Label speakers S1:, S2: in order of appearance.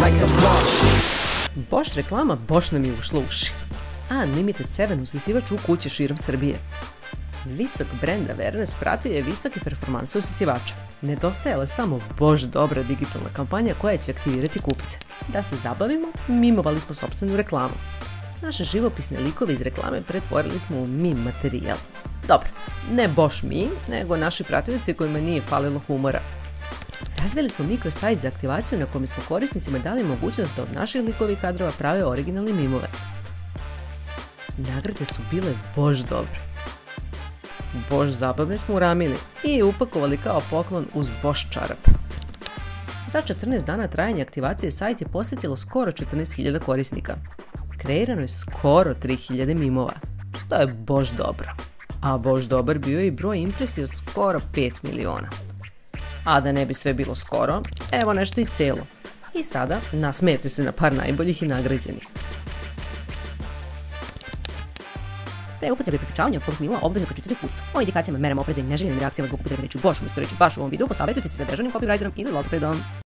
S1: like a Bosch.
S2: Bosch reklama Bosch nam je ušla u uši. Unlimited 7 usisivač u kuće širom Srbije. Visok brand awareness pratio je visoke performanse usisivača. Nedostajala je samo Bosch dobra digitalna kampanja koja će aktivirati kupce. Da se zabavimo, mimovali smo sopstvenu reklamu. Naše živopisne likove iz reklame pretvorili smo u meme materijal. Dobro, ne Bosch meme, nego naši pratioci kojima nije falilo humora. Razvili smo mikrosajt za aktivaciju na kome smo korisnicima dali mogućnost da od naših likova i kadrova prave originalne mimove. Nagrade su bile Bosch dobre. Bosch zabavne smo uramili i upakovali kao poklon uz Bosch čarap. Za 14 dana trajanja aktivacije sajt je posjetilo skoro 14.000 korisnika. Kreirano je skoro 3.000 mimova, što je Bosch dobro. A Bosch dobar bio je i broj impresija od skoro 5 miliona. A da ne bi sve bilo skoro, evo nešto i celo. I sada nasmijete se na par najboljih i nagrađenih. Pre upotrebe prepričavanja ovog mimova obvezno pročitajte uputstvo o indikacijama, merama, opreza i neželjenim reakcijama zbog upotrebe reči Bosch umjesto reči baš u ovom videu, posavjetujte se sa dežurnim copywriterom ili logopedom.